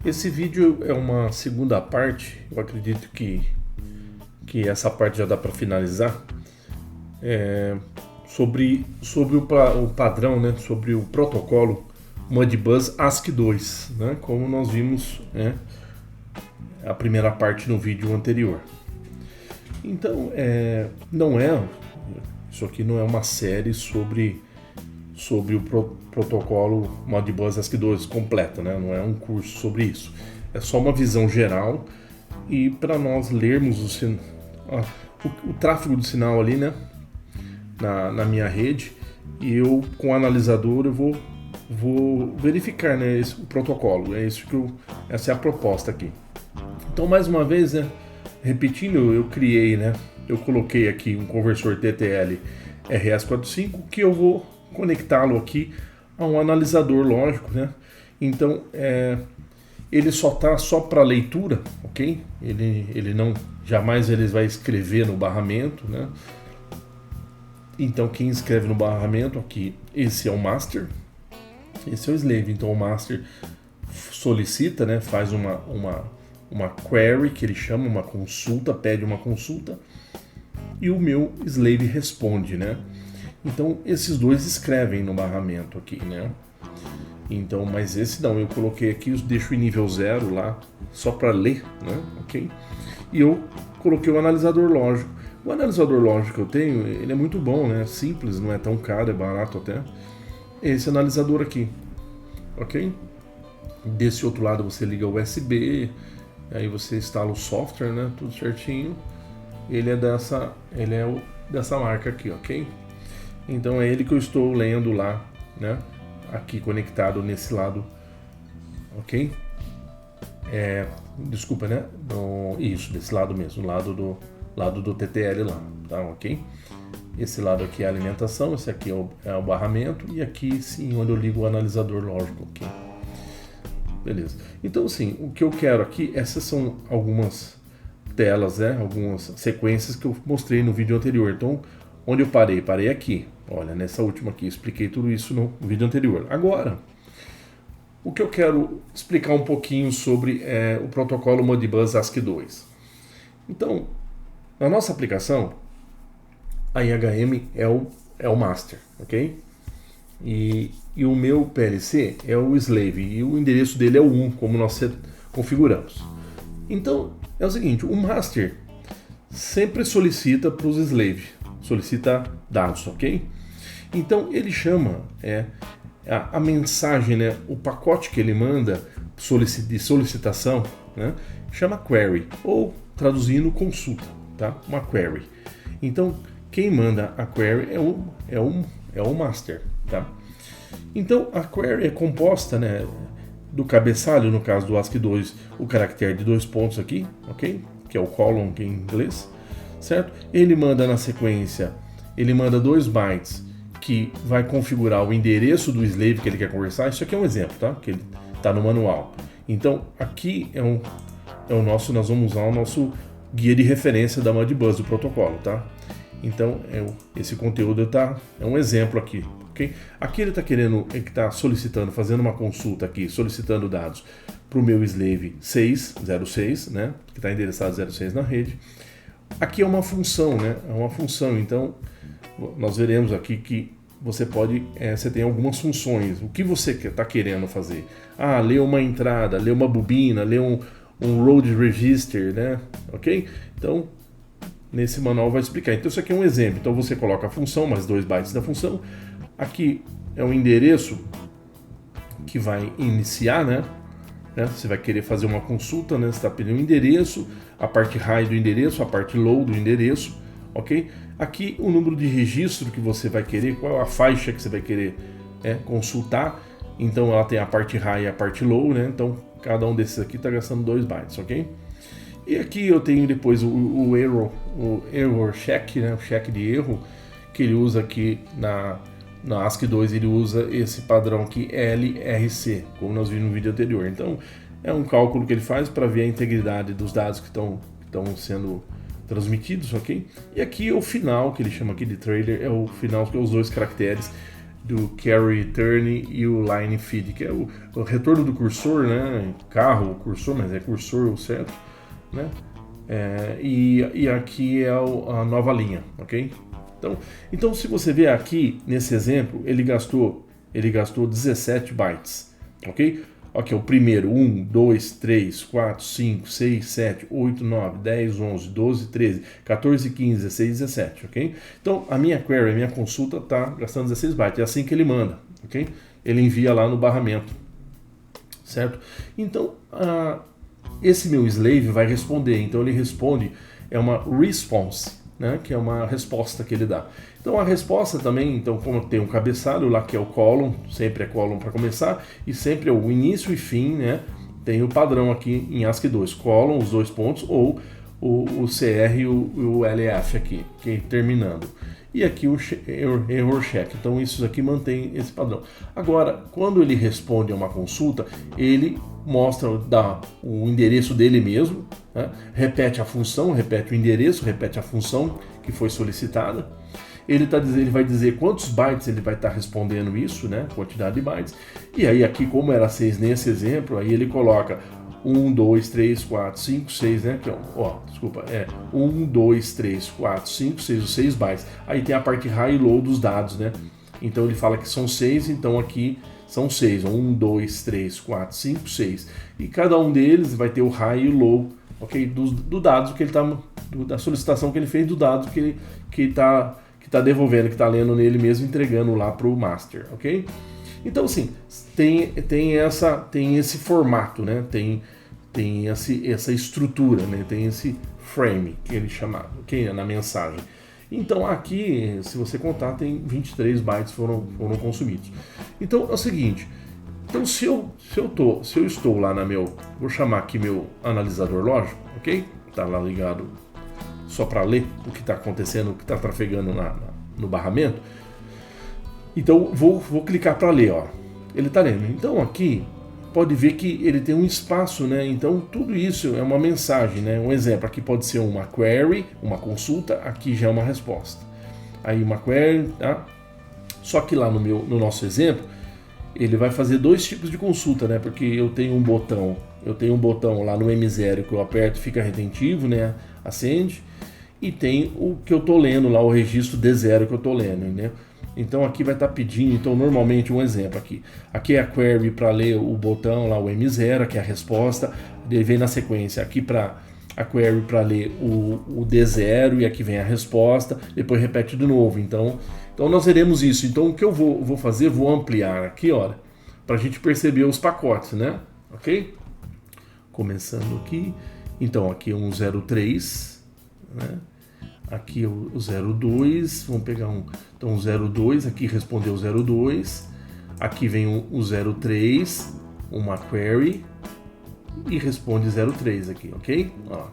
Esse vídeo é uma segunda parte, eu acredito que essa parte já dá para finalizar, sobre o padrão, né, sobre o protocolo Modbus ASCII-2, né, como nós vimos, né, a primeira parte no vídeo anterior. Então, isso aqui não é uma série sobre o protocolo Modbus ASCII-2 completa, né? Não é um curso sobre isso. É só uma visão geral e para nós lermos o tráfego do sinal ali, né? Na minha rede, e eu com o analisador eu vou verificar, né, o protocolo. Essa é a proposta aqui. Então, mais uma vez, né, repetindo, eu coloquei aqui um conversor TTL RS45 que eu vou conectá-lo aqui a um analisador lógico, né? Então, ele só tá só para leitura, ok? Ele não, jamais ele vai escrever no barramento, né? Então, quem escreve no barramento aqui, esse é o master, esse é o slave. Então, o master solicita, né? Faz uma query, que ele chama, uma consulta, pede uma consulta, e o meu slave responde, né? Então, esses dois escrevem no barramento aqui, né? Então, mas esse não, eu coloquei aqui, eu deixo em nível 0 lá, só para ler, né? Ok? E eu coloquei o analisador lógico. O analisador lógico que eu tenho, ele é muito bom, né? Simples, não é tão caro, é barato até. Esse analisador aqui, ok? Desse outro lado você liga o USB, aí você instala o software, né? Tudo certinho. Ele é dessa marca aqui, ok? Então é ele que eu estou lendo lá, né? Aqui conectado nesse lado, ok? Desculpa, né? Isso, desse lado mesmo, lado do TTL lá, tá? Ok? Esse lado aqui é a alimentação, esse aqui é o barramento, e aqui sim onde eu ligo o analisador lógico, ok? Beleza. Então, sim, o que eu quero aqui, essas são algumas telas, né? Algumas sequências que eu mostrei no vídeo anterior. Então, onde eu parei? Parei aqui. Olha, nessa última aqui, expliquei tudo isso no vídeo anterior. Agora, o que eu quero explicar um pouquinho sobre o protocolo Modbus ASCII-2. Então, na nossa aplicação, a IHM é o master, ok? E o meu PLC é o slave, e o endereço dele é o 1, como nós configuramos. Então, é o seguinte, o master sempre solicita para os slave, solicita dados, ok? Então, ele chama a mensagem, né, o pacote que ele manda de solicitação, né, chama query, ou traduzindo consulta, tá? Uma query. Então, quem manda a query é o master, tá? Então, a query é composta, né, do cabeçalho, no caso do ASCII-2, o caractere de 2 pontos aqui, ok? Que é o colon em inglês, certo? Ele manda na sequência, ele manda 2 bytes que vai configurar o endereço do slave que ele quer conversar. Isso aqui é um exemplo, tá? Que ele tá no manual. Então, aqui nós vamos usar o nosso guia de referência da Modbus, do protocolo, tá? Então, esse conteúdo é um exemplo aqui, ok? Aqui ele está solicitando, fazendo uma consulta aqui, solicitando dados para o meu slave 606, né? Que está endereçado 06 na rede. Aqui é uma função, né? É uma função, então nós veremos aqui que você tem algumas funções. O que você está querendo fazer? Ler uma entrada, ler uma bobina, ler um road register, né? Ok? Então, nesse manual vai explicar. Então, isso aqui é um exemplo. Então, você coloca a função, mais 2 bytes da função. Aqui é o endereço que vai iniciar, né? Você vai querer fazer uma consulta, né? Você está pedindo o endereço, a parte high do endereço, a parte low do endereço, ok? Aqui o número de registro que você vai querer, qual é a faixa que você vai querer consultar. Então ela tem a parte high e a parte low, né? Então cada um desses aqui está gastando 2 bytes, ok? E aqui eu tenho depois o error check, né? O check de erro, que ele usa aqui na ASCII-2, ele usa esse padrão aqui LRC, como nós vimos no vídeo anterior. Então é um cálculo que ele faz para ver a integridade dos dados que estão sendo transmitidos, ok? E aqui é o final, que ele chama aqui de trailer, é o final, que é os 2 caracteres do carry return e o line feed, que é o retorno do cursor, né? Carro, cursor, mas é cursor certo, né? E aqui é a nova linha, ok? Então se você ver aqui nesse exemplo, ele gastou 17 bytes, ok? Ok, o primeiro, 1, 2, 3, 4, 5, 6, 7, 8, 9, 10, 11, 12, 13, 14, 15, 16, 17, ok? Então, a minha query, a minha consulta está gastando 16 bytes, é assim que ele manda, ok? Ele envia lá no barramento, certo? Então, esse meu slave vai responder, então ele responde, é uma response, né? Que é uma resposta que ele dá. Então a resposta também, então como tem um cabeçalho lá que é o column, sempre é column para começar, e sempre é o início e fim, né? Tem o padrão aqui em ASCII 2, column, os dois pontos, ou o CR e o LF aqui, que é terminando. E aqui o error check, então isso aqui mantém esse padrão. Agora, quando ele responde a uma consulta, ele dá o endereço dele mesmo, né? Repete a função, repete o endereço, repete a função que foi solicitada. Ele vai dizer quantos bytes ele vai estar respondendo isso, né? Quantidade de bytes. E aí aqui, como era 6 nesse exemplo, aí ele coloca 1, 2, 3, 4, 5, 6, né? Que, desculpa, 1, 2, 3, 4, 5, 6, os 6 bytes. Aí tem a parte high e low dos dados, né? Então ele fala que são 6, então aqui são 6. 1, 2, 3, 4, 5, 6. E cada um deles vai ter o high e o low, ok? Do dados que ele tá, da solicitação que ele fez, do dado que tá devolvendo, que está lendo nele mesmo, entregando lá para o master, ok? Então, assim, tem esse formato, né? Tem essa estrutura, né? Tem esse frame que ele chamava, ok? Na mensagem. Então, aqui, se você contar, tem 23 bytes foram consumidos. Então, é o seguinte. Então, se eu estou lá vou chamar aqui meu analisador lógico, ok? Tá lá ligado só para ler o que está acontecendo, o que está trafegando no barramento. Então vou clicar para ler, ó. Ele está lendo. Então aqui pode ver que ele tem um espaço, né? Então tudo isso é uma mensagem, né? Um exemplo aqui pode ser uma query, uma consulta, aqui já é uma resposta. Aí uma query, tá? Só que lá no nosso exemplo ele vai fazer dois tipos de consulta, né? Porque eu tenho um botão lá no M0 que eu aperto, fica retentivo, né? Acende. E tem o que eu estou lendo lá, o registro D0 que eu estou lendo, né? Então aqui vai estar pedindo, então normalmente um exemplo aqui. Aqui é a query para ler o botão lá, o M0, que é a resposta. Ele vem na sequência aqui para a query para ler o D0 e aqui vem a resposta. Depois repete de novo. Então nós veremos isso. Então o que eu vou fazer, vou ampliar aqui, olha, para a gente perceber os pacotes, né? Ok? Começando aqui. Então aqui é um 03, né? Aqui o 02, vamos pegar então o 02, aqui respondeu o 02, aqui vem o 03, uma query e responde 03 aqui, ok? Ó.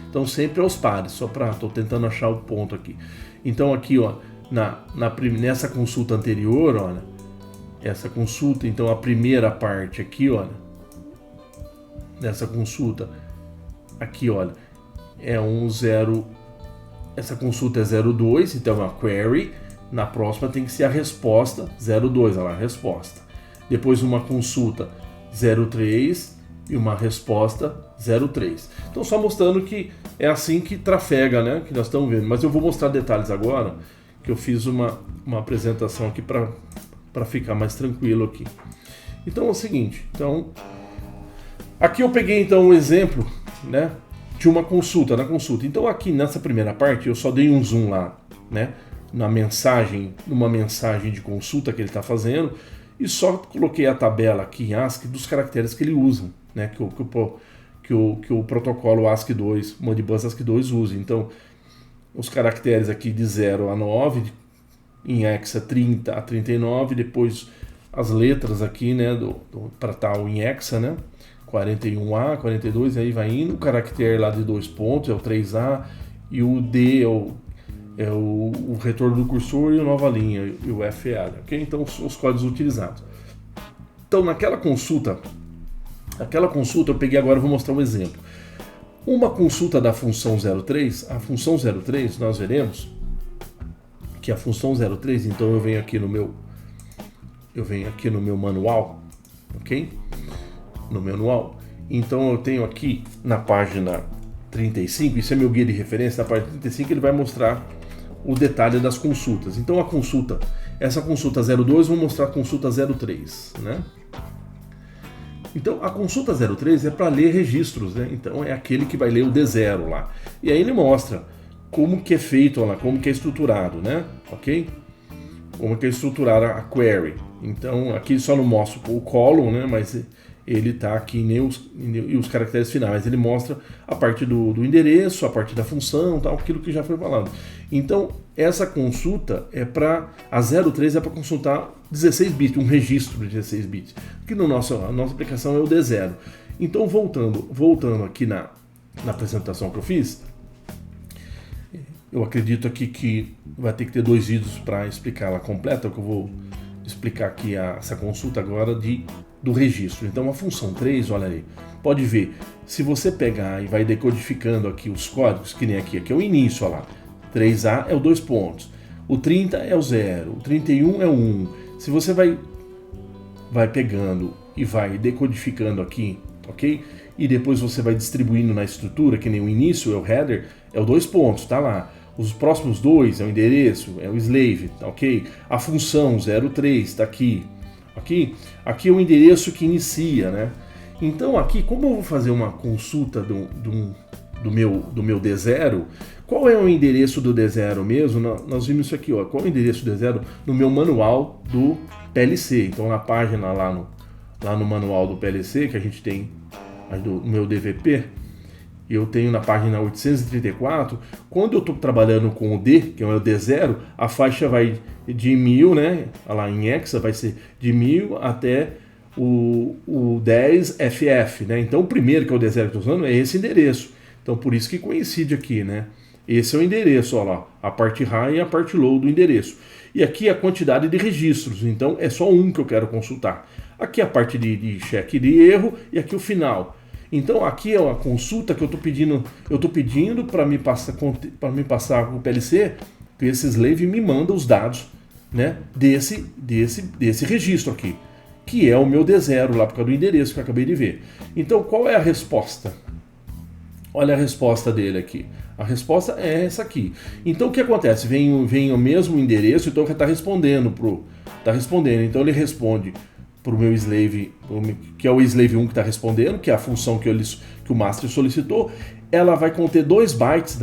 Então sempre aos pares, estou tentando achar o ponto aqui. Então aqui, ó, nessa consulta anterior, olha, essa consulta, então a primeira parte aqui, olha, dessa consulta, aqui, olha, é essa consulta é 02, então é uma query. Na próxima tem que ser a resposta 02, olha lá, a resposta. Depois uma consulta 03 e uma resposta 03. Então só mostrando que é assim que trafega, né? Que nós estamos vendo. Mas eu vou mostrar detalhes agora, que eu fiz uma apresentação aqui para ficar mais tranquilo aqui. Então é o seguinte, aqui eu peguei então um exemplo, né? De uma consulta, na consulta. Então aqui nessa primeira parte eu só dei um zoom lá, né, numa mensagem de consulta que ele está fazendo e só coloquei a tabela aqui em ASCII dos caracteres que ele usa, né, que o protocolo ASCII 2, Modbus ASCII 2 usa. Então os caracteres aqui de 0 a 9, em hexa 30 a 39, depois as letras aqui, né, para tal em hexa, né, 41A, 42, aí vai indo, o caractere lá de 2 pontos, é o 3A, e o D é o retorno do cursor e a nova linha, e o FA, ok? Então, os códigos utilizados. Então, naquela consulta eu peguei agora, vou mostrar um exemplo. Uma consulta da função 03, a função 03, nós veremos que a função 03, então eu venho aqui no eu venho aqui no meu manual, ok? No manual. Então eu tenho aqui na página 35, isso é meu guia de referência, na página 35 ele vai mostrar o detalhe das consultas. Então a consulta, essa consulta 02, vou mostrar a consulta 03, né? Então a consulta 03 é para ler registros, né? Então é aquele que vai ler o D0 lá. E aí ele mostra como que é feito lá, como que é estruturado, né? Ok? Como que é estruturada a query. Então aqui só não mostra o column, né? Mas ele está aqui e os caracteres finais. Ele mostra a parte do endereço, a parte da função, tal, aquilo que já foi falado. Então essa consulta é para a 03 é para consultar 16 bits, um registro de 16 bits. Que a nossa aplicação é o D0. Então voltando aqui na apresentação que eu fiz, eu acredito aqui que vai ter que ter 2 vídeos para explicar ela completa, que eu vou explicar aqui essa consulta agora do registro. Então a função 3, olha aí, pode ver, se você pegar e vai decodificando aqui os códigos, que nem aqui é o início, olha lá, 3A é o 2 pontos, o 30 é o 0, o 31 é o 1. Se você vai pegando e vai decodificando aqui, ok? E depois você vai distribuindo na estrutura, que nem o início é o header, é o 2 pontos, tá lá. Os próximos 2 é o endereço, é o slave, tá, ok? A função 03 está aqui, ok? Aqui é o endereço que inicia, né? Então aqui, como eu vou fazer uma consulta do meu D0, qual é o endereço do D0 mesmo? Nós vimos isso aqui, ó. Qual é o endereço do D0? No meu manual do PLC. Então na página lá no manual do PLC, que a gente tem do meu DVP, eu tenho na página 834, quando eu estou trabalhando com o D, que é o D0, a faixa vai de 1000, né? Lá em hexa vai ser de 1000 até o 10FF, né? Então o primeiro, que é o D0 que eu estou usando, é esse endereço. Então por isso que coincide aqui, né? Esse é o endereço, ó lá, a parte high e a parte low do endereço. E aqui a quantidade de registros, então é só um que eu quero consultar. Aqui a parte de cheque de erro e aqui o final. Então aqui é uma consulta que eu estou pedindo para me passar o PLC, que esse slave me manda os dados, né, desse registro aqui, que é o meu D0 lá por causa do endereço que eu acabei de ver. Então qual é a resposta? Olha a resposta dele aqui. A resposta é essa aqui. Então o que acontece? Vem o mesmo endereço, então ele está respondendo Então ele responde para o meu slave, que é o slave 1 que está respondendo, que é a função que o master solicitou. Ela vai conter 2 bytes,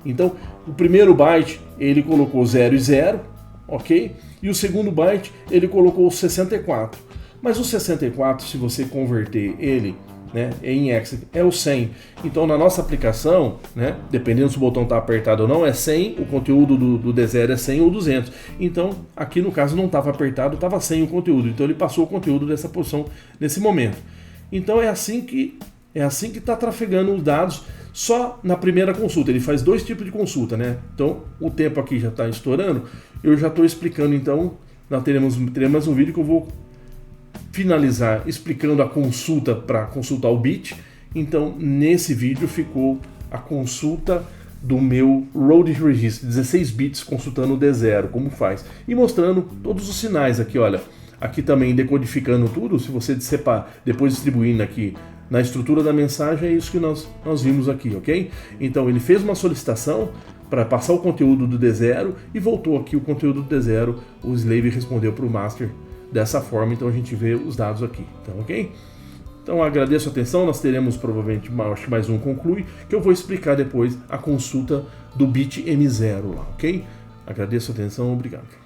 Então o primeiro byte ele colocou 0 e 0, ok? E o segundo byte ele colocou 64. Mas o 64, se você converter ele, né, em hexa, é o 100. Então na nossa aplicação, né, dependendo se o botão está apertado ou não, é 100, o conteúdo do D0 é 100 ou 200. Então aqui no caso não estava apertado, estava 100 o conteúdo. Então ele passou o conteúdo dessa posição nesse momento. Então é assim que está trafegando os dados só na primeira consulta. Ele faz 2 tipos de consulta, né? Então o tempo aqui já está estourando. Eu já estou explicando, então nós teremos mais um vídeo que eu vou finalizar explicando a consulta para consultar o bit. Então nesse vídeo ficou a consulta do meu Road Register, 16 bits consultando o D0, como faz, e mostrando todos os sinais aqui, olha, aqui também decodificando tudo. Se você depois distribuindo aqui na estrutura da mensagem, é isso que nós vimos aqui, ok? Então ele fez uma solicitação para passar o conteúdo do D0 e voltou aqui o conteúdo do D0, o slave respondeu para o master dessa forma. Então a gente vê os dados aqui, então, ok? Então agradeço a atenção, nós teremos provavelmente, acho que mais um conclui, que eu vou explicar depois a consulta do bit M0 lá, ok? Agradeço a atenção, obrigado.